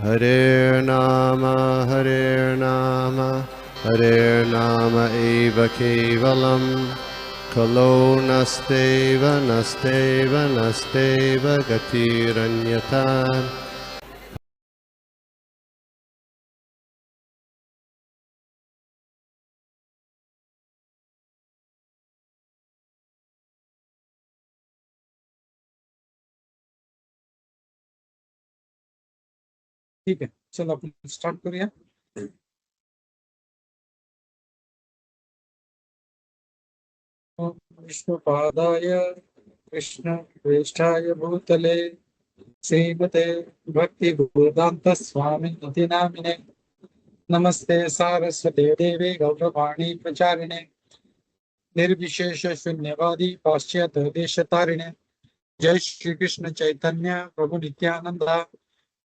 Hare Nama Hare Nama eva kevalam Kalo nasteva nasteva nasteva gatiranyata. ठीक आहे, चलो आपण स्टार्ट करूया. विष्णुपादाय कृष्ण प्रेष्ठाय भूतले श्रीमते भक्ति वेदांत स्वामी नामिने नमस्ते सारस्वते देवे गौरवाणी प्रचारिणे निर्विशेष शून्यवादी पाश्चात्य देशतारिणे जय श्री कृष्ण चैतन्य प्रभु नित्यानंद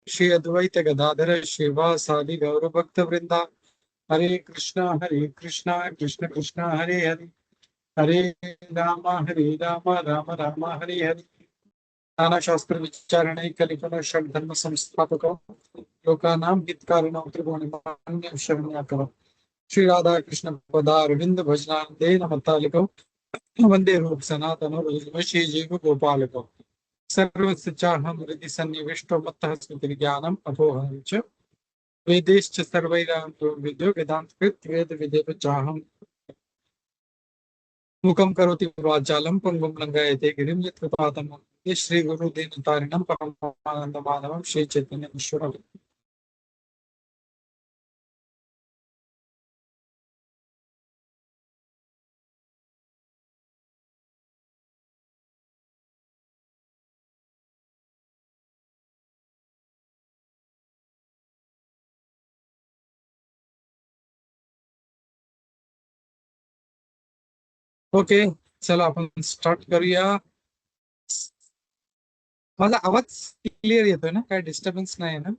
श्री अद्वैत गदाधर श्रीवासादि गौर भक्त वृंदा हरे कृष्णा कृष्ण कृष्ण हरे हरे हरे राम राम राम हरे हरे. नाना शास्त्र विचारणे कलिकुल षड्धर्म संस्थापक लोकानां हितकारिणो त्रिभुवनमान्य शरण्याकर श्री राधा कृष्ण पदारविंद भजनानंदे नमतालिको वंदे रूप सनातन श्री जीव गोपालको सर्वसचाहं हृदि सन्निविष्टो मत्तः स्मृति ज्ञानम् अपोहं च वेदैश्च सर्वैरान्तो विद्यो वेदान्तकृत वेद विदेव चाहं मुखं करोति वाचालं पंगुं लंघयते गिरिं यत्कृपातमं श्री गुरुदीनतारिणं परमानन्दमाधवं श्री चैतन्येश्वरम्. ओके, चला आपण स्टार्ट करूया. माझा आवाज क्लिअर येतोय ना? काय डिस्टर्बन्स नाही ना?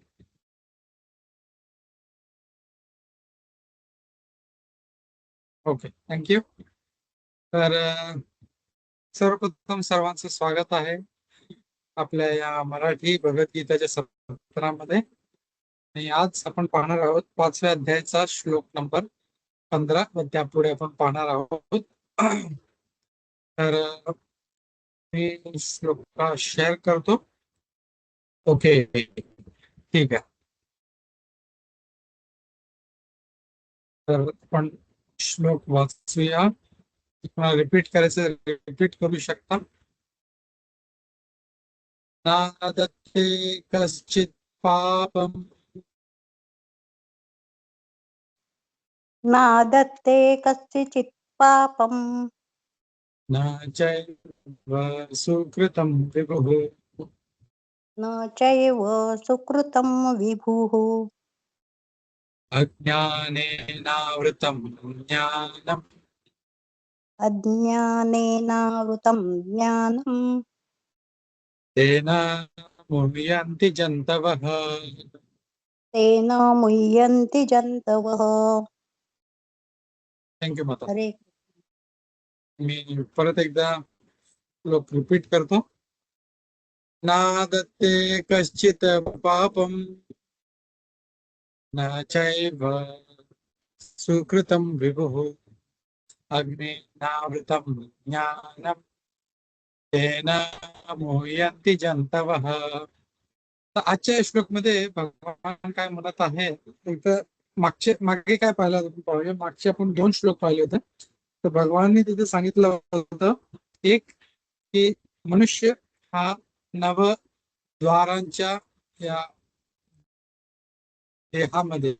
Okay, thank you. तर सर्वप्रथम सर्वांचं स्वागत आहे आपल्या या मराठी भगवद्गीताच्या सत्रामध्ये. आणि आज आपण पाहणार आहोत 5व्या अध्यायाचा श्लोक नंबर 15 व त्यापुढे आपण पाहणार आहोत. तर मी श्लोक शेअर करतो. ओके, ठीक आहे. तर आपण श्लोक वाचूया. तुम्हाला रिपीट करायचं रिपीट करू शकता. नादत्ते कश्चित् पापम् नादत्ते कस्यचित् पापम् न चैव सुकृतं विभुः न चैव सुकृतं विभुः अज्ञानेनावृतं ज्ञानम् अज्ञानेनावृतं ज्ञानं तेन मुह्यन्ति जन्तवः. तेन मुह्यन्ति जन्तवः. थँक्यू माता. हरे मी परत एकदा श्लोक रिपीट करतो. नादत्ते कश्चित् पापम् न चैव सुकृतं विभुः अग्निनावृतं ज्ञानं तेन मुह्यन्ति जन्तवः. तर आजच्या श्लोक मध्ये भगवान काय म्हणत आहे, इथं मागे काय पाहिलं आपण पाहूया. मागचे आपण 2 श्लोक पाहिले होते. तर भगवानांनी तिथे सांगितलं होतं एक की मनुष्य हा नवद्वारांच्या या देहामध्ये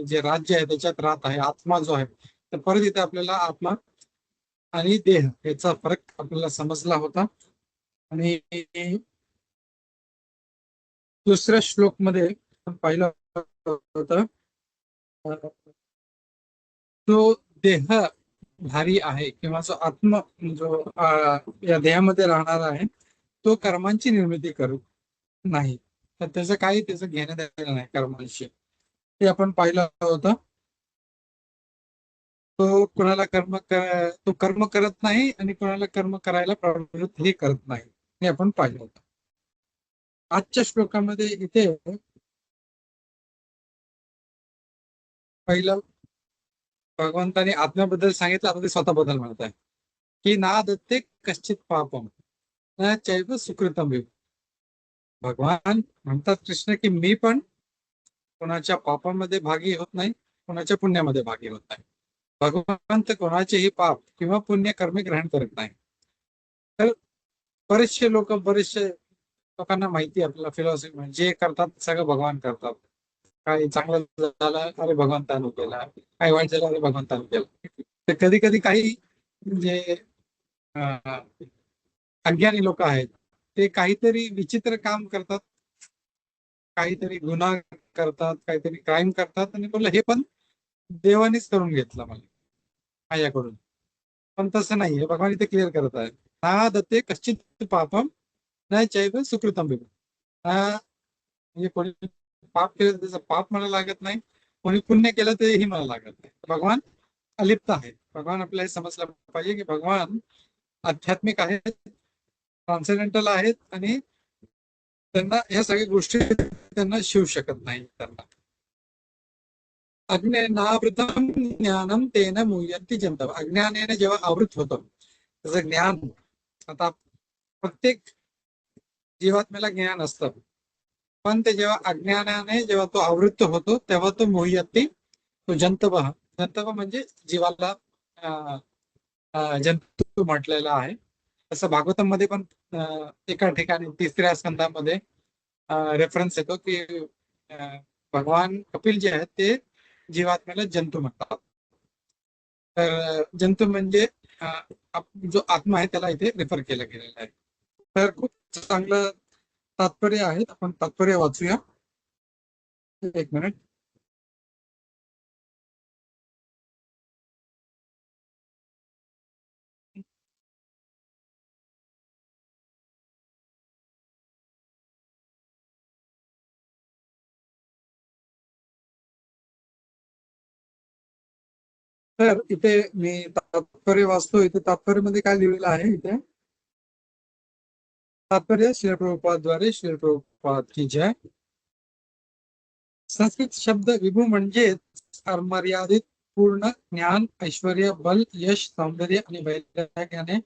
जे राज्य आहे त्याच्यात राहत आहे, आत्मा जो आहे. तर परत इथे आपल्याला आत्मा आणि देह याचा फरक आपल्याला समजला होता. आणि दुसऱ्या श्लोक मध्ये आपण पाहिलं होतं जो देहधारी आहे किंवा जो आत्म जो या देहामध्ये राहणार आहे तो कर्मांची निर्मिती करू नाही. तर त्याचं काही त्याचं घेणं देणं नाही कर्मांशी. ते आपण पाहिलं होतं. तो कोणाला तो कर्म करत नाही आणि कोणाला कर्म करायला प्रवृत्तही करत नाही, हे आपण पाहिलं होतं. आजच्या श्लोकामध्ये इथे पहिलं भगवंताने आत्म्याबद्दल सांगितलं, आता ते स्वतःबद्दल म्हणत आहे की ना दत्ते कश्चित पापम न चैव सुकृतम विभु. भगवान म्हणतात कृष्ण की मी पण कोणाच्या पापामध्ये भागी होत नाही, कोणाच्या पुण्यामध्ये भागी होत नाही. भगवंत कोणाचेही पाप किंवा पुण्य कर्मे ग्रहण करत नाही. तर बरेचसे लोकांना माहिती आहे आपल्याला फिलॉसॉफी म्हणजे जे करतात सगळं भगवान करतात. काही चांगलं झालं अरे भगवंतानं केला, काही वाईट झालं अरे भगवंतानं केलं. तर कधी कधी काही जे अं, अज्ञानी लोक आहेत ते काहीतरी विचित्र काम करतात, काहीतरी गुन्हा करतात, काहीतरी क्राईम करतात आणि बोललं हे पण देवानेच करून घेतलं मला माझ्याकडून. पण तसं नाहीये, भगवान इथे क्लिअर करत आहे ना दत्ते कश्चित पापम न चैव सुकृतम विभु. म्हणजे कोणी पाप केलं तर त्याचं पाप मला लागत नाही, कोणी पुण्य केलं तरीही मला लागत नाही. भगवान अलिप्त आहेत. भगवान आपल्याला हे समजलं पाहिजे की भगवान आध्यात्मिक आहेत, ट्रान्सेंडेंटल आहेत आणि त्यांना या सगळ्या गोष्टी त्यांना शिवू शकत नाही. त्यांना अज्ञानावृतम ज्ञानम तेन मुह्यन्ति जंतव. अज्ञानाने जेव्हा आवृत होतं त्याचं ज्ञान, आता प्रत्येक जीवात्म्याला ज्ञान असतं, पण ते जेव्हा अज्ञानाने जेव्हा तो आवृत्त होतो तेव्हा तो मुह्यन्ति, तो जंतव. जंतव म्हणजे जीवाला जंतू म्हटलेला आहे. तसं भागवतम मध्ये पण एका ठिकाणी 3ऱ्या स्कंदामध्ये रेफरन्स येतो की भगवान कपिल जे आहेत ते जीवात्म्याला जंतू म्हणतात. तर जंतू म्हणजे जो आत्मा आहे त्याला इथे रेफर केलं गेलेलं आहे. तर खूप चांगलं तात्पर्य आहे. आपण तात्पर्य वाचूया. एक मिनिट. तर इथे मी तात्पर्य वाचतो. इथे तात्पर्यामध्ये काय लिहिलेलं आहे, इथे तात्पर्य श्रील प्रभुपादद्वारे श्रील प्रभुपाद की जय. संस्कृत शब्द विभू म्हणजे अमर्यादित पूर्ण ज्ञान, ऐश्वर्य, बल, यश, सौंदर्य आणि वैराग्याने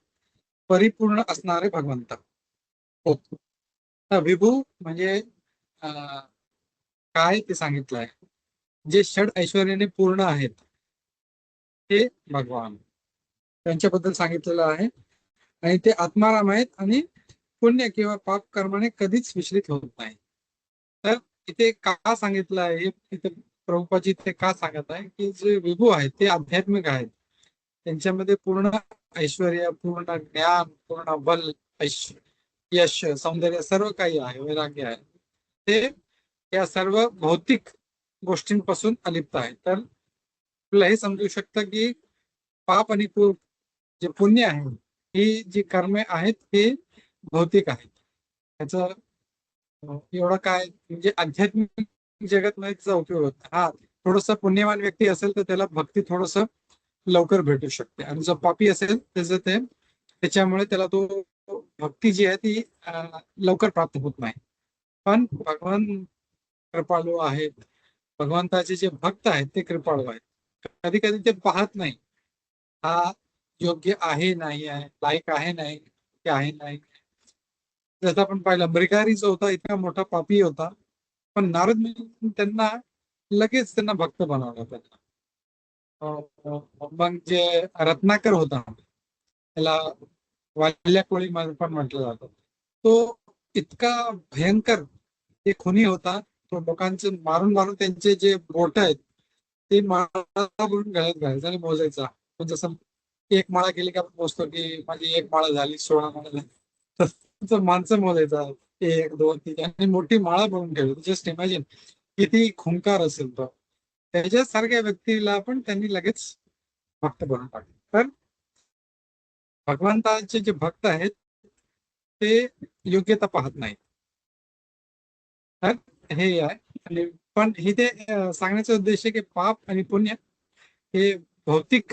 परिपूर्ण असणारे भगवंत होत. तर विभू म्हणजे काय ते सांगितलं आहे, जे षड ऐश्वर्याने पूर्ण आहेत ते भगवान, त्यांच्याबद्दल सांगितलेलं आहे. आणि ते आत्माराम आहेत आणि पुण्य किंवा पाप कर्माने कधीच विचलित होत नाही. तर इथे का सांगितलं आहे, इथे प्रभुपाजी इथे का सांगत आहे की जे विभू आहेत ते आध्यात्मिक आहेत, त्यांच्यामध्ये पूर्ण ऐश्वर्य, पूर्ण ज्ञान, पूर्ण बल, यश, सौंदर्य सर्व काही आहे, वैराग्य आहे. ते या सर्व भौतिक गोष्टींपासून अलिप्त आहे. तर तुला हे समजू शकतं की पाप आणि जे पुण्य आहे, ही जी कर्मे आहेत हे भौतिक आहेत. त्याचं एवढं काय म्हणजे आध्यात्मिक जगत मध्ये त्याचा उपयोग होत. हा, थोडस पुण्यवान व्यक्ती असेल तर त्याला भक्ती थोडस लवकर भेटू शकते, आणि जो पापी असेल त्याच्यामुळे त्याला तो भक्ती जी आहे ती लवकर प्राप्त होत नाही. पण भगवान कृपाळू आहेत. भगवंताचे जे भक्त आहेत ते कृपाळू आहेत. कधी कधी ते पाहत नाही हा योग्य आहे नाही आहे, लायक आहे नाही ते आहे नाही. जसं आपण पाहिलं मृगारी जो होता इतका मोठा पापी होता, पण नारद त्यांना लगेच त्यांना भक्त बनवलं. त्यांना मग जे रत्नाकर होता, त्याला वाल्या कोळी पण म्हटलं जातं, तो इतका भयंकर एक खुनी होता. तो लोकांचे मारून मारून त्यांचे जे बोट आहेत ते माळा म्हणून गळ्यात घालायचा आणि मोजायचा. पण जसं एक माळा केली की आपण मोजतो की माझी एक माळा झाली, 16 माळा झाली, तसं माणसं मोजायचा 1 2 3 आणि मोठी माळा बनवून ठेवली. जस्ट इमॅजिन किती खुंकार असेल तो. त्याच्यासारख्या व्यक्तीला पण त्यांनी लगेच भक्त बनवून टाकले. तर भगवंताचे जे भक्त आहेत ते योग्यता पाहत नाहीत. तर हे आहे. आणि पण इथे सांगण्याचा उद्देश आहे की पाप आणि पुण्य हे भौतिक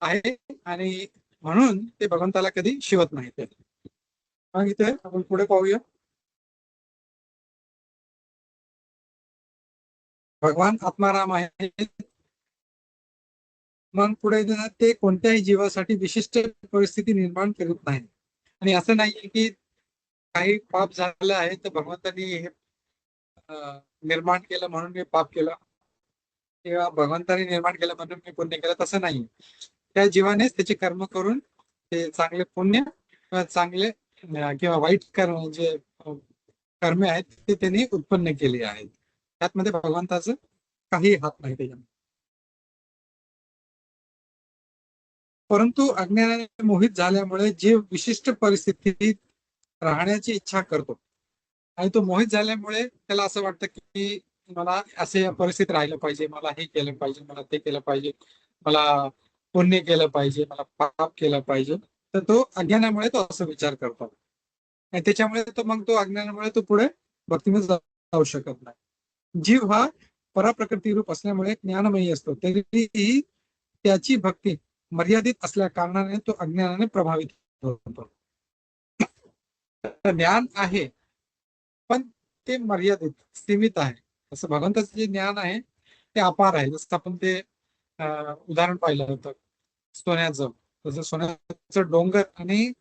आहे आणि म्हणून ते भगवंताला कधी शिवत नाहीत. मग इथे आपण पुढे पाहूया. भगवान आत्माराम आहेत मग पुढे ते कोणत्याही जीवासाठी विशिष्ट परिस्थिती निर्माण करत नाही. आणि असं नाहीये की काही पाप झालं आहे तर भगवंतांनी हे निर्माण केलं म्हणून मी पाप केलं किंवा भगवंतांनी निर्माण केलं म्हणून मी पुण्य केलं, तसं नाही. त्या जीवानेच त्याचे कर्म करून ते चांगले पुण्य किंवा चांगले किंवा वाईट कर्म जे कर्म आहेत ते त्यांनी उत्पन्न केली आहेत. त्यातमध्ये भगवंताचं काही हात नाही त्याच्यामध्ये. परंतु अज्ञानाने मोहित झाल्यामुळे जीव विशिष्ट परिस्थितीत राहण्याची इच्छा करतो आणि तो मोहित झाल्यामुळे त्याला असं वाटतं की मला असे परिस्थितीत राहिलं पाहिजे, मला हे केलं पाहिजे, मला ते केलं पाहिजे, मला पुण्य केलं पाहिजे, मला पाप केलं पाहिजे. तर तो अज्ञानामुळे तो असं विचार करतो आणि त्याच्यामुळे तो मग तो अज्ञानामुळे तो पुढे भक्तीमध्ये जाऊ शकत नाही. जीव हा पराप्रकृती रूप असल्यामुळे ज्ञानमयी असतो, तरीही त्याची भक्ती मर्यादित असल्या कारणाने तो अज्ञानाने प्रभावित होतो. ज्ञान आहे पण ते मर्यादित सीमित आहे. असं भगवंताचं जे ज्ञान आहे ते अपार आहे. जसं आपण ते उदाहरण पाहिलं होतं सोन्याचं. जसं सोन्याचं डोंगर आणि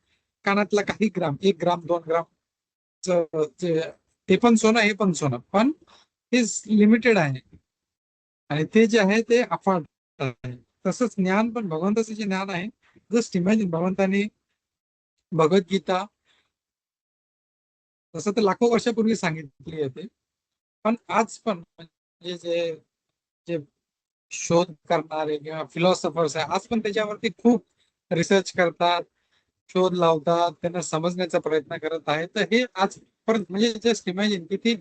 कानातला काही ग्राम, 1 ग्राम 2 ग्राम ते पण सोनं, हे पण सोनं, पण ते लिमिटेड आहे आणि ते जे आहे ते अफाट आहे. तसंच ज्ञान पण, भगवंताचं जे ज्ञान आहे, जस्ट इमॅजिन भगवंतांनी भगवद्गीता तसं तर लाखो वर्षापूर्वी सांगितली आहे, पण आज पण म्हणजे जे जे शोध करणारे किंवा फिलॉसॉफर्स आहे, आज पण त्याच्यावरती खूप रिसर्च करतात, शोध लावतात, त्यांना समजण्याचा प्रयत्न करत आहे. तर हे आज परत म्हणजे जस्ट इमॅजिन किती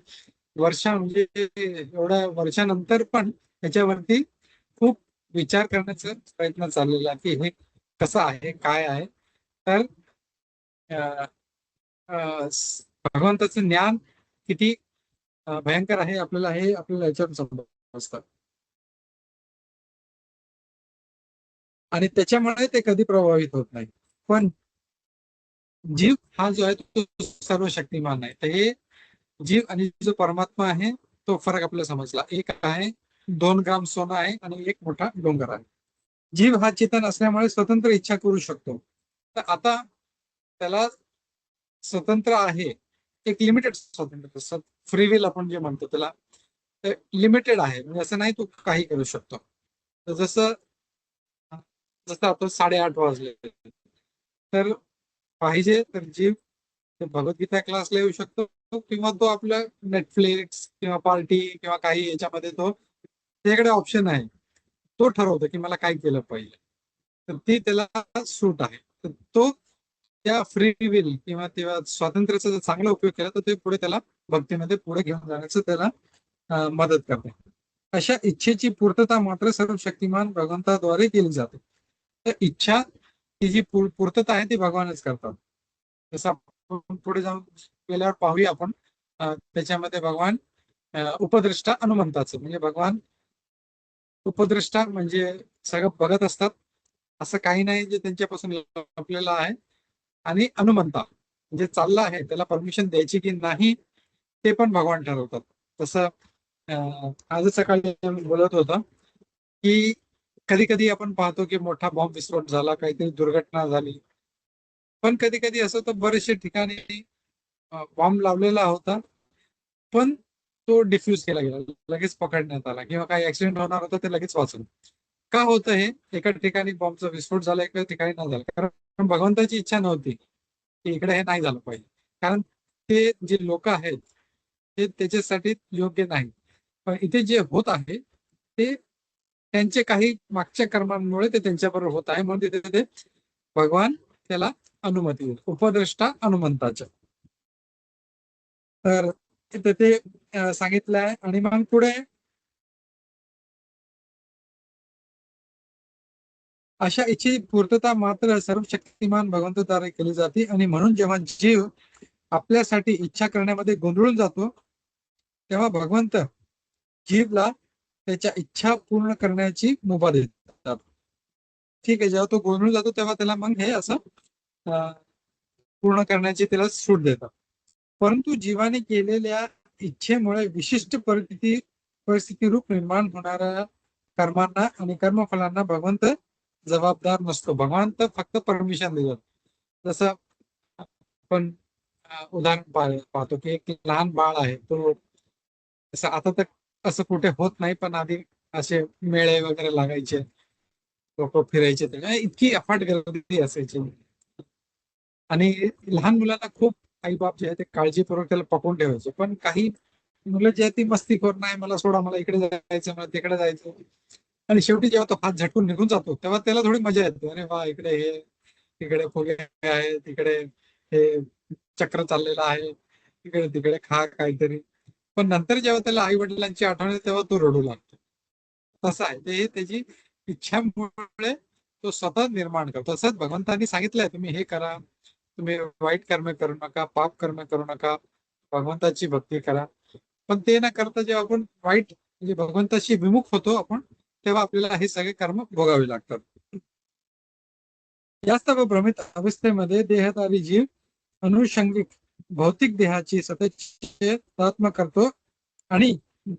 म्हणजे एवढ्या वर्षानंतर पण त्याच्यावरती खूप विचार करण्याचा प्रयत्न चाललेला आहे की हे कसं आहे, काय आहे. तर भगवंताचं ज्ञान किती भयंकर आहे आपल्याला हे आपल्याला याच्यातून समजतं आणि त्याच्यामुळे ते कधी प्रभावित होत नाही. पण जीव हा जो आहे तो सर्व शक्तिमान आहे. तर हे जीव आणि जो परमात्मा आहे तो फरक आपल्याला समजला. एक आहे 2 ग्राम सोनं आहे आणि एक मोठा डोंगर आहे. जीव हा चेतन असल्यामुळे स्वतंत्र इच्छा करू शकतो. तर आता त्याला स्वतंत्र आहे, एक लिमिटेड स्वातंत्र्य, फ्री विल आपण जे म्हणतो त्याला लिमिटेड आहे. म्हणजे असं नाही तू काही करू शकतो. तर जसं जसं आता 8:30 वाजले तर पाहिजे तर जीव भगवद्गीता क्लासला येऊ शकतो किंवा तो आपल्या नेटफ्लिक्स किंवा पार्टी किंवा काही याच्यामध्ये तो त्याच्याकडे ऑप्शन आहे. तो ठरवतो की मला काय केलं पाहिजे. तर ती त्याला सूट आहे. तर तो त्या फ्री विल किंवा तेव्हा स्वातंत्र्याचा जर चांगला उपयोग केला तर ते पुढे त्याला भक्तीमध्ये पुढे घेऊन जाण्याचं त्याला मदत करते. अशा इच्छेची पूर्तता मात्र सर्व शक्तिमान भगवंताद्वारे केली जाते. तर इच्छा ही जी पूर्तता आहे ती भगवानच करतात. जसं आपण पुढे जाऊन गेल्यावर पाहूया आपण त्याच्यामध्ये भगवान उपद्रष्टा हनुमंताचं, म्हणजे भगवान उपद्रष्टा म्हणजे सगळं बघत असतात, असं काही नाही जे त्यांच्यापासून लपलेलं आहे. आणि हनुमंता जे चाललं आहे त्याला परमिशन द्यायची की नाही ते पण भगवान ठरवतात. तसं आज सकाळी बोलत होता की कधी कधी आपण पाहतो की मोठा बॉम्ब विस्फोट झाला, काहीतरी दुर्घटना झाली, पण कधी कधी असं तर बरेचशे ठिकाणी बॉम्ब लावलेला होता पण तो डिफ्यूज केला गेला, लगेच पकडण्यात आला, किंवा काही ऍक्सिडेंट होणार होता ते लगेच वाचलं. का होतं हे? एका ठिकाणी बॉम्बचा विस्फोट झाला, एका ठिकाणी नाही झाला, कारण भगवंताची इच्छा नव्हती की इकडे हे नाही झालं पाहिजे, कारण ते जे लोक आहेत ते त्याच्यासाठी योग्य नाही. पण इथे जे होत आहे ते त्यांचे काही मागच्या कर्मांमुळे ते त्यांच्याबरोबर होत आहे, म्हणून तिथे ते भगवान त्याला अनुमती देत, उपद्रष्टा हनुमंताच्या. तर तिथे ते सांगितलं आहे. आणि मग पुढे अशा इच्छेची पूर्तता मात्र सर्व शक्तिमान भगवंताद्वारे केली जाते. आणि म्हणून जेव्हा जीव आपल्यासाठी इच्छा करण्यामध्ये गोंधळून जातो तेव्हा भगवंत जीवला त्याच्या इच्छा पूर्ण करण्याची मुभा देतात. ठीक आहे, जेव्हा तो गोंधळून जातो तेव्हा त्याला मग हे असं पूर्ण करण्याची त्याला सूट देतात. परंतु जीवाने केलेल्या इच्छेमुळे विशिष्ट परिस्थिती रूप निर्माण होणाऱ्या कर्मांना आणि कर्मफलांना भगवंत जबाबदार नसतो. भगवंत फक्त परमिशन देतात. जसं आपण उदाहरण पाहतो की एक लहान बाळ आहे, तो असं आता तर असं कुठे होत नाही, पण आधी असे मेळे वगैरे लागायचे, लोक फिरायचे, त्याच्या इतकी अफाट गर्दी असायची. आणि लहान मुलांना खूप आईबाप जे आहे ते काळजीपूर्वक त्याला पकडून ठेवायचे. पण काही मुलं जे आहे ती मस्तीखोर, नाही मला सोडा, मला इकडे जायचं, मला तिकडे जायचं. आणि शेवटी जेव्हा तो हात झटकून निघून जातो तेव्हा त्याला थोडी मजा येते, अरे वा इकडे हे, तिकडे फुगे आहे, तिकडे हे चक्र चाललेलं आहे, तिकडे तिकडे खा काहीतरी. पण नंतर जेव्हा त्याला आई वडिलांची आठवण येते तेव्हा तो रडू लागतो. तसं आहे ते, त्याची इच्छामुळे तो स्वतः निर्माण करतो. तसंच भगवंतांनी सांगितलंय, तुम्ही हे करा, तुम्ही वाईट कर्म करू नका, पाप कर्म करू नका, भगवंताची भक्ती करा. पण ते न करता जेव्हा आपण वाईट म्हणजे भगवंताशी विमुख होतो आपण, तेव्हा आपल्याला हे सगळे कर्म भोगावे लागतात. या सर्व भ्रमित अवस्थेमध्ये देहधारी जीव अनुषंगिक भौतिक देहाची सततचे तात्म करतो आणि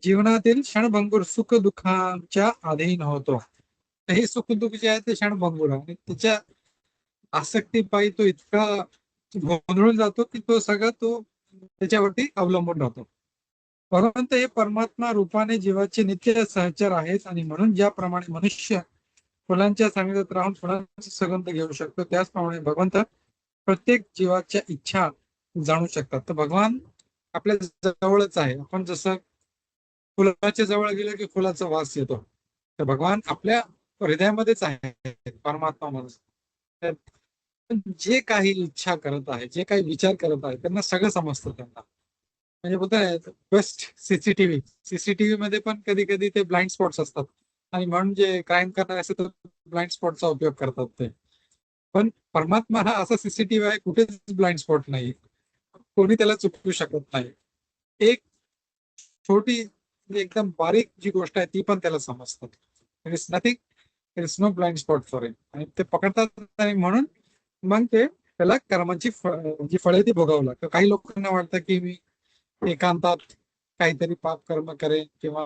जीवनातील क्षणभंगूर सुख दुःखांच्या अधीन होतो. हे सुख दुःख जे आहे ते क्षणभंगूर आहे, आणि त्याच्या आसक्तीपायी तो इतका गोंधळून जातो की तो सगळं तो त्याच्यावरती अवलंबून राहतो. परंतु हे परमात्मा रूपाने जीवाचे नित्य सहचर आहेत, आणि म्हणून ज्याप्रमाणे मनुष्य फुलांच्या सानिध्यात राहून फुलांचा सुगंध घेऊ शकतो, त्याचप्रमाणे भगवंत प्रत्येक जीवाच्या इच्छा जाणू शकतात. तर भगवान आपल्या जवळच आहे. आपण जसं फुलाच्या जवळ गेलो की फुलाचा वास येतो, तर भगवान आपल्या हृदयामध्येच आहे, परमात्मा म्हणून. तर जे काही इच्छा करत आहे, जे काही विचार करत आहे, त्यांना सगळं समजतं त्यांना. म्हणजे बोलताय बेस्ट सीसीटीव्ही मध्ये पण कधी कधी ते ब्लाइंड स्पॉट्स असतात, आणि म्हणून जे क्राईम करणार असेल तर ब्लाइंड स्पॉटचा उपयोग करतात ते. पण परमात्मा हा असा सीसीटीव्ही आहे, कुठेच ब्लाइंड स्पॉट नाही, कोणी त्याला चुकवू शकत नाही. एक छोटी म्हणजे एकदम बारीक जी गोष्ट आहे ती पण त्याला समजतात. There is nothing, there is no blind spot for it. आणि ते पकडतात, आणि म्हणून मग ते त्याला कर्माची जी फळे ती भोगावं लागतं. काही लोकांना वाटतं की मी एकांतात काहीतरी पाप कर्म करेन, किंवा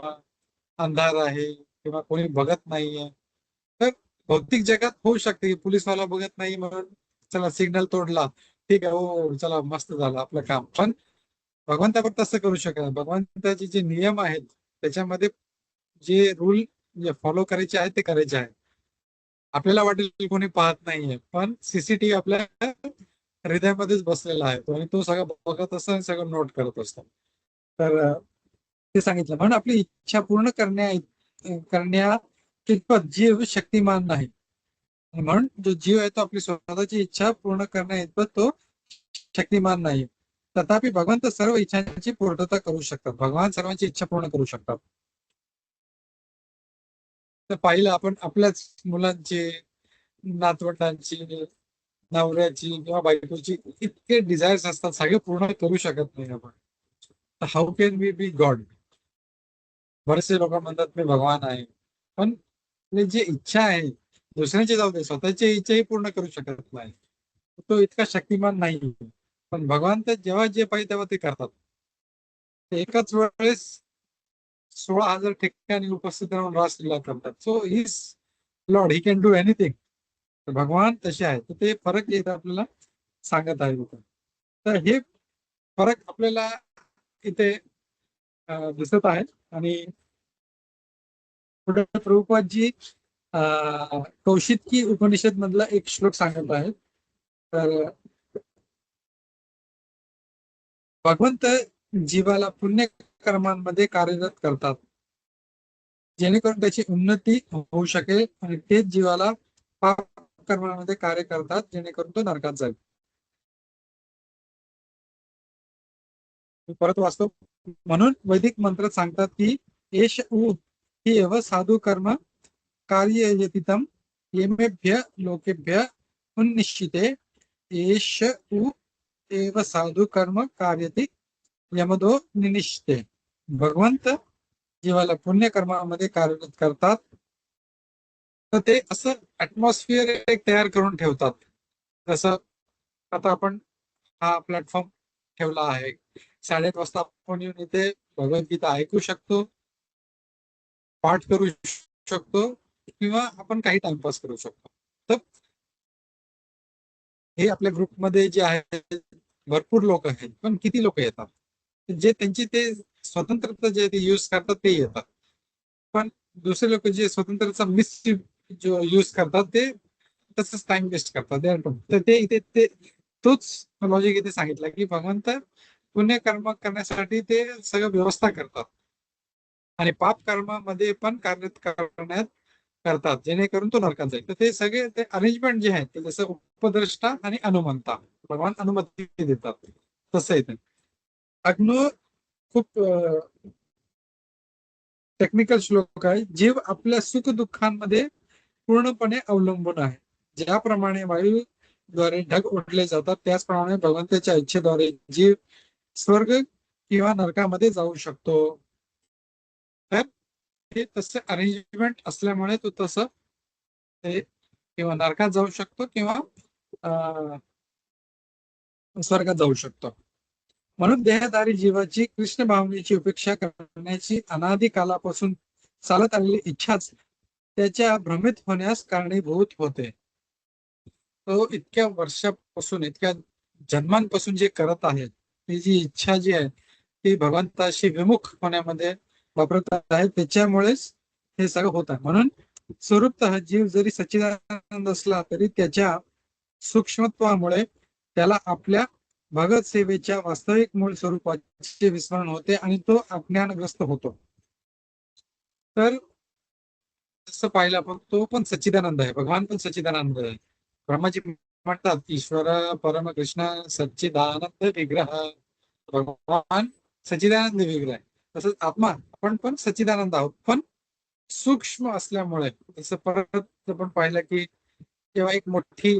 अंधार आहे, किंवा कोणी बघत नाहीये. तर भौतिक जगात होऊ शकते की पोलीसवाला बघत नाही म्हणून चला सिग्नल तोडला, ठीक आहे, हो चला मस्त झालं आपलं काम. पण भगवंतावर तसं करू शकत नाही. भगवंताचे जे नियम आहेत त्याच्यामध्ये जे रूल जे फॉलो करायचे आहेत ते करायचे आहे. आपल्याला वाटेल कोणी पाहत नाहीये, पण सीसीटीव्ही आपल्या हृदयामध्येच बसलेला आहे तो, आणि तो सगळं बघत असतो आणि सगळं नोट करत असतो. तर ते सांगितलं, म्हणून आपली इच्छा पूर्ण करण्या कितपत जीव शक्तिमान नाही. म्हणून जो जीव आहे तो आपली स्वतःची इच्छा पूर्ण करण्या इतपत तो शक्तिमान नाही. तथापि भगवंत सर्व इच्छांची पूर्तता करू शकतात. भगवान सर्वांची इच्छा पूर्ण करू शकतात. तर पाहिलं आपण आपल्याच मुलांची, नातवंडांची, नवऱ्याची किंवा बायकोची इतके डिझायर्स असतात, सगळे पूर्ण करू शकत नाही आपण. How can we be God? बरेचसे लोक म्हणतात मी भगवान आहे, पण जे इच्छा आहे दुसऱ्यांची जाऊ दे, स्वतःची इच्छाही पूर्ण करू शकत नाही. तो इतका शक्तिमान नाही. पण भगवान तर जेव्हा जे पाहिजे तेव्हा ते करतात. एकाच वेळेस 16,000 ठिकाणी उपस्थित राहून रासलीला करतात. So is Lord, he can do anything. भगवान तसे आहेत. तर ते फरक इथं आपल्याला सांगत आहे इथं. तर हे फरक आपल्याला इथे दिसत आहे. आणि पुढे प्रभुपादजी कौशिकी उपनिषद मधला एक श्लोक सांगत आहेत. तर भगवंत जीवाला पुण्य कर्मांमध्ये कार्यरत करतात, जेणेकरून त्याची उन्नती होऊ शकेल, आणि तेच जीवाला पाप कर्मामध्ये कार्य करतात, जेणेकरून तो नरकात जाईल. मी परत वाचतो. म्हणून वैदिक मंत्रात सांगतात की एष उ ही एव साधू कर्म कार्ययतितम येमेभ्य लोकेभ्य उन्निश्चिते एष उ एव साधू कर्म कार्यति यमदो निनिश्चिते. भगवंत जीवाला पुण्य कर्मामध्ये कार्यरत करतात, तर ते असं ऍटमॉस्फिअर एक तयार करून ठेवतात. जसं आता आपण हा प्लॅटफॉर्म ठेवला आहे, 8:30 वाजता आपण येऊन इथे भगवद्गीता ऐकू शकतो, पाठ करू शकतो किंवा आपण काही टाइमपास करू शकतो. तर हे आपल्या ग्रुपमध्ये जे आहेत भरपूर लोक आहेत, पण किती लोक येतात जे त्यांची ते स्वतंत्रता जे युज करतात ते येतात, पण दुसरे लोक जे स्वतंत्रचा मिस यूज करतात ते तसंच टाइम वेस्ट करतात. तर ते इथे ते तोच लॉजिक इथे सांगितलं की भगवंत पुण्यकर्म करण्यासाठी ते सगळं व्यवस्था करतात आणि पाप कर्मामध्ये पण कार्य करण्यात करतात जेणेकरून तो नरकात जाईल. तर ते सगळे ते अरेंजमेंट जे आहेत ते जसं उपद्रष्टा आणि अनुमंता, भगवान अनुमती देतात तसं आहे ते. अग्नो खूप टेक्निकल श्लोक आहे. जीव आपल्या सुख दुःखांमध्ये पूर्णपणे अवलंबून आहे. ज्याप्रमाणे वायूद्वारे ढग ओढले जातात त्याचप्रमाणे भगवंताच्या इच्छेद्वारे जीव स्वर्ग किंवा नरकामध्ये जाऊ शकतो. तर ते तसं अरेंजमेंट असल्यामुळे तो तसं ते किंवा नरकात जाऊ शकतो किंवा स्वर्गात जाऊ शकतो. म्हणून देहधारी जीवाची कृष्ण भावनेची उपेक्षा करण्याची अनादी कालापासून चालत आलेली इच्छाच त्याच्या भ्रमित होण्यास कारणीभूत होते. तो इतक्या वर्षापासून इतक्या जन्मांपासून जे करत आहे ती जी इच्छा जी आहे ती भगवंताशी विमुख होण्यामध्ये वापरत आहे, त्याच्यामुळेच हे सगळं होत आहे. म्हणून स्वरूपतः जीव जरी सच्चिदानंद असला तरी त्याच्या सूक्ष्मत्वामुळे त्याला आपल्या भगत सेवेच्या वास्तविक मूळ स्वरूपाचे विस्मरण होते आणि तो अज्ञानग्रस्त होतो. तर तसं पाहिलं आपण तो पण सच्चिदानंद आहे, भगवान पण सच्चिदानंद आहे. ब्रह्माजी म्हणतात ईश्वर परम कृष्ण सच्चिदानंद विग्रह, भगवान सच्चिदानंद विग्रह आहे. तसंच आत्मा आपण पण सच्चिदानंद आहोत, पण सूक्ष्म असल्यामुळे. जसं परत आपण पाहिलं की जेव्हा एक मोठी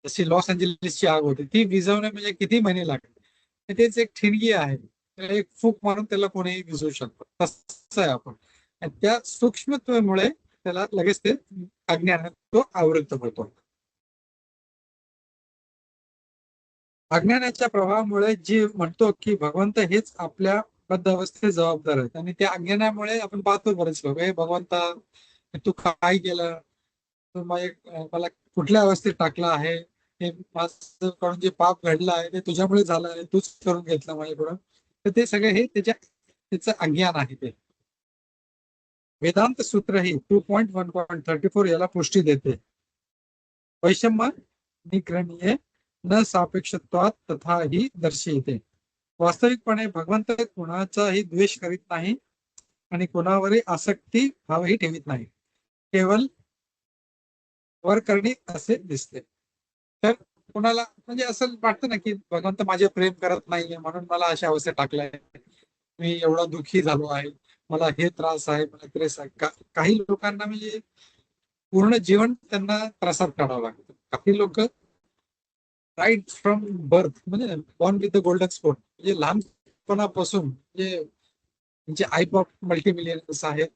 जशी लॉस एंजलिसची आग होती ती विझवणे म्हणजे किती महिने लागले, तेच एक ठिणगी आहे, एक फूक मारून त्याला कोणीही विझवू शकतो. तसं आहे आपण, आणि त्या सूक्ष्मत्वामुळे त्याला लगेच ते अज्ञानात तो आवृत्त होतो. अज्ञानाच्या प्रभावामुळे जीव म्हणतो की भगवंत हेच आपल्या बद्ध अवस्थेत जबाबदार आहेत, आणि त्या अज्ञानामुळे आपण पाहतो बरेच लोक हे भगवंता तू काय केलं, तू मला कुठल्या अवस्थेत टाकलं आहे, हे माझ्याकडून जे पाप घडलं आहे ते तुझ्यामुळे झालं आहे, तूच करून घेतलं माझ्याकडून. तर ते सगळे हे त्याचं अज्ञान आहे. ते वेदांत सूत्र ही 2.1.34 याला पुष्टी देते. वैषम्य निग्रहणीय न सापेक्षत्वात तथा ही दर्शविते. वास्तविकपणे भगवंत कोणाचाही द्वेष करीत नाही आणि कोणावरही आसक्ती भावही ठेवीत नाही, केवळ वर करणे असे दिसते. तर कोणाला म्हणजे असं वाटतं ना की भगवंत माझे प्रेम करत नाहीये म्हणून मला अशा अवस्थेत टाकलाय, मी एवढा दुःखी झालो आहे, मला हे त्रास आहे, मला त्रास आहे. काही लोकांना म्हणजे पूर्ण जीवन त्यांना त्रासात काढावं लागतं. काही लोक राईट फ्रॉम बर्थ म्हणजे born with the golden spoon, म्हणजे लहानपणापासून म्हणजे म्हणजे आई बाप मल्टीमिलियनर्स आहेत,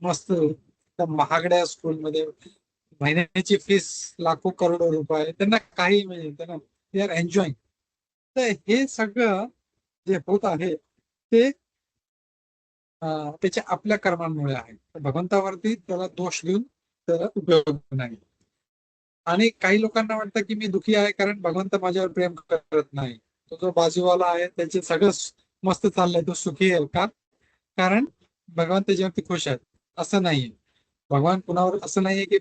मस्त महागड्या स्कूलमध्ये महिन्याची फीस लाखो करोडो रुपये, त्यांना काही म्हणजे त्यांना दे आर एन्जॉईंग. तर हे सगळं जे होत आहे ते त्याच्या आपल्या कर्मांमुळे आहे. भगवंतावरती त्याला दोष देऊन त्याला उपयोग नाही. आणि काही लोकांना वाटतं की मी दुखी आहे कारण भगवंत माझ्यावर प्रेम करत नाही. तो जो बाजूवाला आहे त्याचे सगळं मस्त चाललंय, तो सुखी आहे का कारण भगवान त्याच्यावरती खुश आहेत, असं नाहीये. भगवान कुणावर असं नाहीये की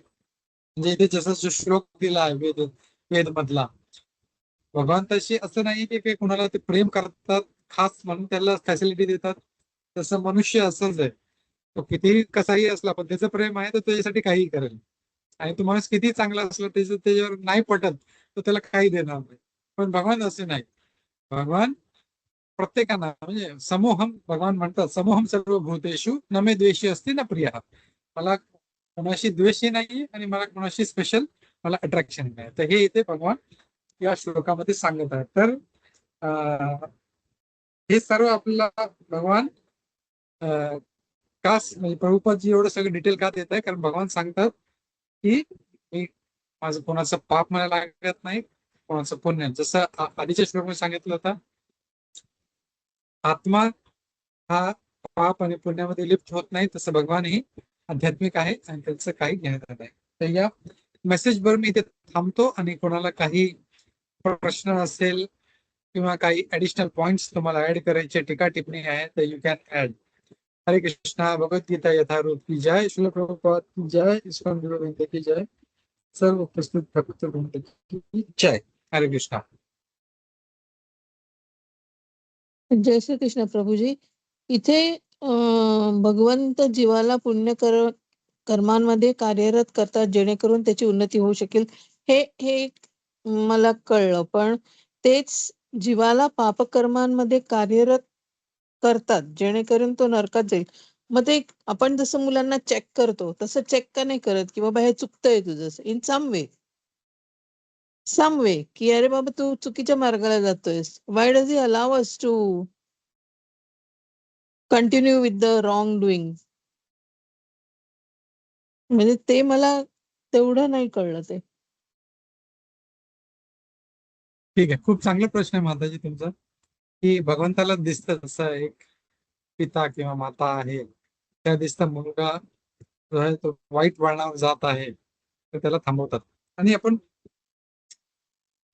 म्हणजे इथे जसं जो श्लोक दिला आहे वेद मधला, भगवंताशी असं नाही की ते कुणाला ते प्रेम करतात खास म्हणून त्याला फॅसिलिटी देतात. तसं मनुष्य असंच आहे, तो कितीही कसाही असला पण त्याचं प्रेम आहे तर त्याच्यासाठी काहीही करेल. आणि तो माणूस किती चांगला असला त्याचं त्याच्यावर नाही पटत तर त्याला काही देणार नाही. पण भगवान असे नाही. भगवान प्रत्येकांना म्हणजे समूहम, भगवान म्हणतात समूहम सर्व भूतेषु नमे द्वेषी असते ना प्रिया. मला कोणाशी द्वेषही नाही आणि मला कोणाशी स्पेशल मला अट्रॅक्शन नाही. तर हे इथे भगवान या श्लोकामध्ये सांगत आहेत. तर हे सर्व आपल्याला भगवान का म्हणजे प्रभुपादजी एवढं सगळं डिटेल का देत आहे, कारण भगवान सांगतात की मी माझं कोणाचं पाप मला लागत नाही, कोणाचं पुण्य. जसं आधीच्या श्लोकामध्ये सांगितलं होतं, आत्मा हा पाप आणि पुण्यामध्ये लिप्त होत नाही, तसं भगवानही आध्यात्मिक आहे आणि त्यांचं काही घेण्यात नाही. तर या मेसेजवर मी इथे थांबतो आणि कोणाला काही प्रश्न असेल किंवा काही ऍडिशनल पॉइंट्स तुम्हाला ऍड करायचे, टीका टिप्पणी आहे तर यू कॅन ऍड. हरे कृष्णा. भगवद्गीता यथारूप की जय. श्रील प्रभुपाद की जय. इस्कॉन गुरु गोविंद की जय. सर्व उपस्थित भक्त वृंद की जय. हरे कृष्णा. जय श्री कृष्ण प्रभूजी. इथे भगवंत जीवाला कर्मांमध्ये कार्यरत करतात जेणेकरून त्याची उन्नती होऊ शकेल, हे हे मला कळलं. पण तेच जीवाला पापकर्मांमध्ये कार्यरत करतात जेणेकरून तो नरकात जाईल. मग ते आपण जसं मुलांना चेक करतो तसं चेक का नाही करत की बाबा हे चुकतंय तुझं इन सम वे की अरे बाबा तू चुकीच्या मार्गाला जातोयस. Why does he allow us to continue with the wrong doing? म्हणजे ते मला तेवढं नाही कळलं ते. ठीक आहे, खूप चांगला प्रश्न आहे माताजी तुमचा, की भगवंताला दिसतं तसं एक पिता किंवा माता आहे, त्या दिसतं मुलगा जो आहे तो वाईट वळणावर जात आहे, तर त्याला थांबवतात. आणि आपण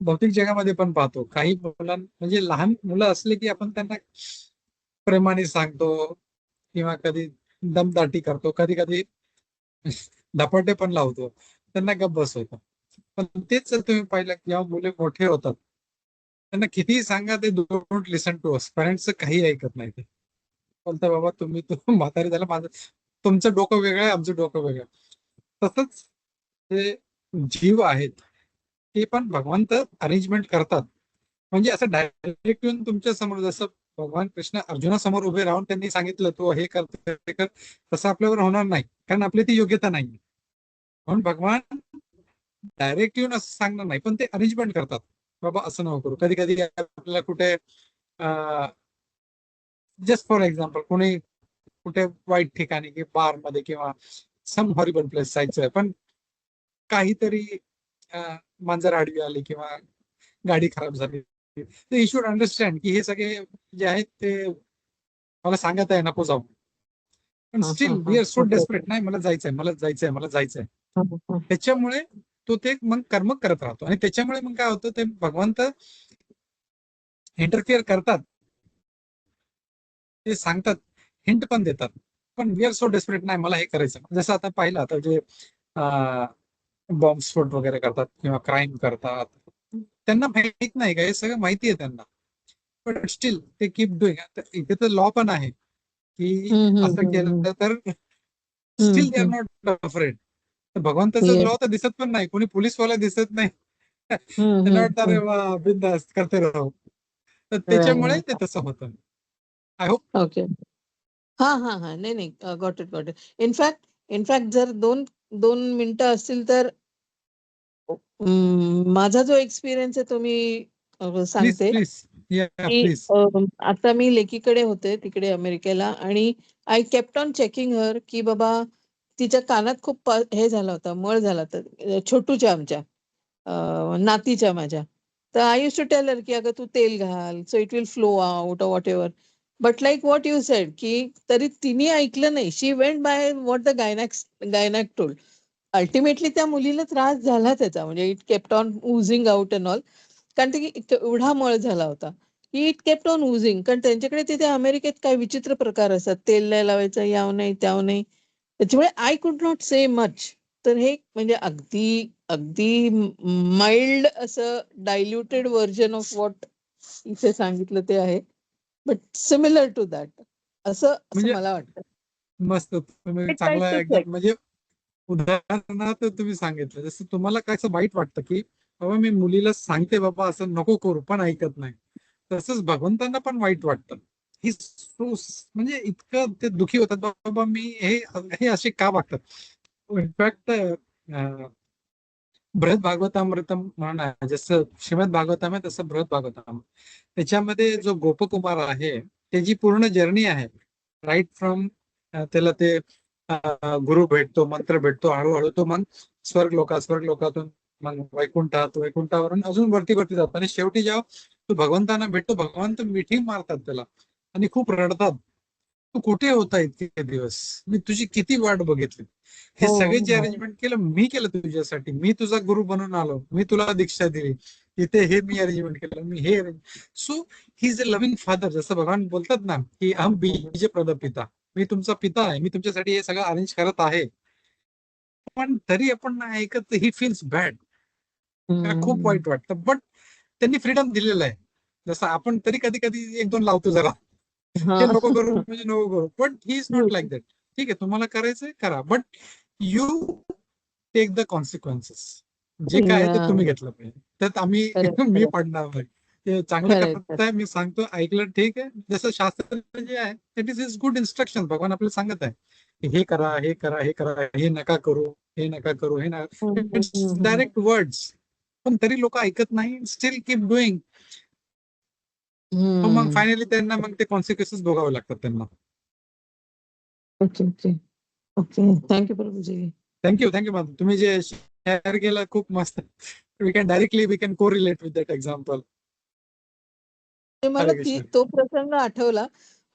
भौतिक जगामध्ये पण पाहतो, काही म्हणजे लहान मुलं असले की आपण त्यांना प्रेमाने सांगतो किंवा कधी दमदाटी करतो, कधी कधी धपाटे पण लावतो, त्यांना गप्प बसवतो. पण तेच जर तुम्ही पाहिलं की जेव्हा मुले मोठे होतात, त्यांना कितीही सांगा ते डोंट लिसन टू अस. पॅरेंट्सचं काही ऐकत नाही. ते बोलता बाबा तुम्ही तो म्हातारी झाला, माझं तुमचं डोकं वेगळं आहे, आमचं डोकं वेगळं. तसंच जे जीव आहेत ते पण भगवंत अरेंजमेंट करतात. म्हणजे असं डायरेक्ट येऊन तुमच्या समोर, जसं भगवान कृष्ण अर्जुनासमोर उभे राहून त्यांनी सांगितलं तू हे कर ते कर, तसं आपल्यावर होणार नाही, कारण आपली ती योग्यता नाही. म्हणून भगवान डायरेक्ट येऊन असं सांगणार नाही, पण ते अरेंजमेंट करतात. बाबा असं नको करू. कधी कधी आपल्याला कुठे जस्ट फॉर एक्झाम्पल कोणी कुठे वाईट ठिकाणी की बार मध्ये किंवा सम हॉरिबल प्लेस जायचं आहे, पण काहीतरी मांजर आडवी आली किंवा गाडी खराब झाली, तर यू शुड अंडरस्टँड की हे सगळे जे आहेत ते मला सांगत आहे नको जाऊ, पण still we are so desperate, नाही मला जायचंय, मला जायचंय, मला जायचंय. त्याच्यामुळे तो ते मग कर्म करत राहतो. आणि त्याच्यामुळे मग काय होतं, ते भगवंत इंटरफिअर करतात, ते सांगतात, हिंट पण देतात, पण वी आर सो डेस्परेट, नाही मला हे करायचं. जसं आता पाहिलं, आता जे बॉम्बस्फोट वगैरे करतात किंवा क्राईम करतात, त्यांना माहित नाही का, हे सगळं माहिती आहे त्यांना, पण स्टील ते कीप डुईंग. इथे तर लॉ पण आहे की असं केलं तर still they are not afraid. भगवंताचं लॉ तर दिसत पण नाही, कोणी पोलीसवाला दिसत नाही. त्यांना वाटतं अरे वा बिंदास करते राहू. तर त्याच्यामुळे ते तसं होतं. I hope. ओके. हा हा हा नाही नाही got it got it. In fact जर दोन दोन मिनिटं असतील तर माझा जो एक्सपिरियन्स आहे तो मी प्लीज सांगते प्लीज या की प्लीज. आता मी लेकीकडे होते तिकडे अमेरिकेला, आणि आय केप्ट ऑन चेकिंग हर की बाबा तिच्या कानात खूप हे झाला होता, मळ झाला होता, छोटूच्या आमच्या नातीच्या माझ्या. तर I use to tell her की अगं तू तेल घाल so it will flow out or whatever. But like what you said की तरी तिने ऐकलं नाही. She went by what the gynaec told. Ultimately त्या मुलीला त्रास झाला त्याचा, म्हणजे it kept on oozing out and all, कारण ते एवढा मळ झाला होता की इट केप्ट ऑन उझिंग. कारण त्यांच्याकडे तिथे अमेरिकेत काय विचित्र प्रकार असतात, तेल नाही लावायचं, याव नाही त्याव नाही, त्याच्यामुळे I could not say much. तर हे म्हणजे अगदी अगदी माइल्ड असं डायल्युटेड व्हर्जन ऑफ व्हॉट इथे सांगितलं ते आहे, बट सिमिलर टू दॅट असं म्हणजे मला वाटतं. मस्त, तुम्ही चांगला एकदम, म्हणजे उदाहरणार्थ तुम्ही सांगितलं. जसं तुम्हाला काय असं वाईट वाटतं की बाबा मी मुलीला सांगते बाबा असं नको करू, पण ऐकत नाही, तसंच भगवंतांना पण वाईट वाटतं. ही म्हणजे इतकं ते दुखी होतात, बाबा मी हे हे असे का वागतात. इनफॅक्ट बृहद भागवतामृतम म्हणून आहे, जसं श्रीमद भागवतम आहे तसं बृहद भागवतम, त्याच्यामध्ये जो गोपकुमार आहे त्याची पूर्ण जर्नी आहे, राईट फ्रॉम त्याला ते गुरु भेटतो, मंत्र भेटतो, हळूहळू तो मग स्वर्ग लोकातून मग वैकुंठात, वैकुंठावरून अजून वरती वरती जातो, आणि शेवटी जेव्हा तो भगवंतांना भेटतो, भगवंत मिठी मारतात त्याला आणि खूप रडतात. तू कुठे होता इतके दिवस, मी तुझी किती वाट बघितली, हे हो, सगळे जे हो. अरेंजमेंट केलं मी केलं तुझ्यासाठी, मी तुझा गुरु बनून आलो, मी तुला दीक्षा दिली, इथे हे मी अरेंजमेंट केलं, मी हे so he is a loving father. जसं भगवान बोलतात ना की हम बीज प्रदपिता, मी तुमचा पिता आहे, मी तुमच्यासाठी हे सगळं अरेंज करत आहे, पण तरी आपण नाही ऐकत, ही फील्स बॅड, खूप वाईट वाटतं. बट त्यांनी फ्रीडम दिलेलं आहे. जसं आपण तरी कधी कधी एक दोन लावतो जरा, हे नको करू म्हणजे नको करू, but he is not like that. ठीक आहे, तुम्हाला करायचंय करा, but you take the consequences. जे काय आहे ते तुम्ही घेतलं पाहिजे, त्यात आम्ही मी पडणार नाही. ते चांगलं करताय, मी सांगतो, ऐकलं ठीक आहे. जसं शास्त्र जे आहे इट इज गुड इन्स्ट्रक्शन. भगवान आपल्याला सांगत आहे की हे करा, हे करा, हे करा, हे नका करू, हे नका करू, हे नका. इट्स डायरेक्ट वर्ड्स, पण तरी लोक ऐकत नाही, स्टील कीप डुईंग. मग फायनली त्यांना मग ते कॉन्सिक्वेन्सेस भोगावे लागतात त्यांना. Okay okay okay. Thank you Prabhuji. Thank you ma'am, तुम्ही जे शेअर केलं खूप मस्त. वी कॅन को रिलेट विथ दॅट एक्झाम्पल. मला तो प्रसंग आठवला.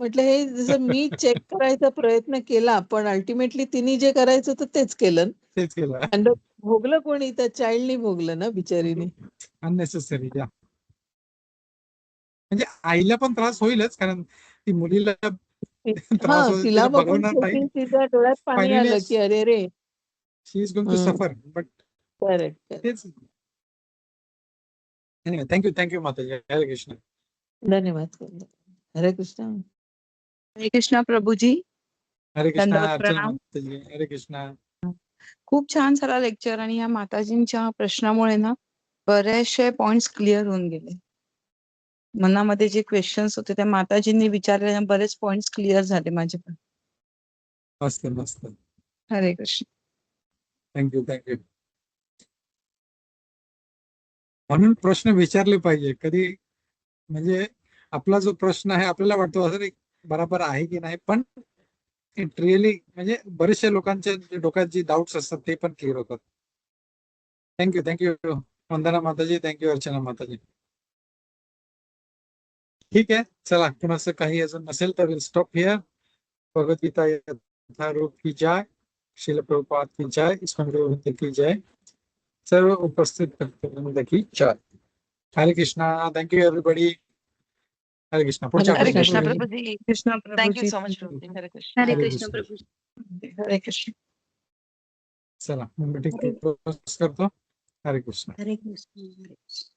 म्हटलं हे जसं मी चेक करायचा प्रयत्न केला, पण अल्टिमेटली तिने जे करायचं होतं तेच केलं. तेच केलं, आणि भोगलं कोणी? त्या चाइल्डनी भोगलं ना बिचारीने. अननेसेसरी. म्हणजे आईला पण त्रास होईलच, कारण ती मुलीला त्रास होईल, तिला बघून बघवणार नाही. शेवटी तिच्या डोळ्यात पाणी Finally, आलं की अरे रे. She is going to suffer, but correct. तेच. थँक्यू माताजी. हरे कृष्ण. धन्यवाद. हरे कृष्ण. हरे कृष्णा प्रभूजी. हरे कृष्ण. दंडवत अर्चना प्रणाम. माताजी, हरे कृष्ण. खूप छान झाला लेक्चर, आणि या माताजींच्या प्रश्नामुळे ना बरेचसे पॉइंट्स क्लिअर होऊन गेले. मनामध्ये जे क्वेश्चन्स होते त्या माताजींनी विचारलेल्या बरेच पॉइंट्स क्लिअर झाले माझे पण. मस्त. हरे कृष्ण. थँक्यू. म्हणून प्रश्न विचारले पाहिजे कधी, म्हणजे आपला जो प्रश्न आहे आपल्याला वाटतो असं बरोबर आहे की नाही, पण इट रिअली म्हणजे बरेचशा लोकांच्या डोक्यात जे डाऊट्स असतात ते पण क्लिअर होतात. थँक्यू वंदना माताजी. थँक्यू अर्चना माताजी. ठीक आहे, चला, कुणाचं काही अजून नसेल तर विल स्टॉप हिअर. भगवद्गीता यथारूप की जय, श्रील प्रभुपाद की जय, इस्कॉन गुरु की जय, सर्व उपस्थित भक्तवृंद की जय. हरे कृष्णा. Thank you everybody. हरे कृष्ण. पुढच्या हरे कृष्ण कृष्णा प्रभूजी. प्रभूजी. कृष्णा प्रभूजी. हरे कृष्ण. हरे कृष्ण हरे कृष्ण. चला, मीटिंग क्लोज करतो. हरे कृष्ण. हरे कृष्ण. हरे कृष्ण.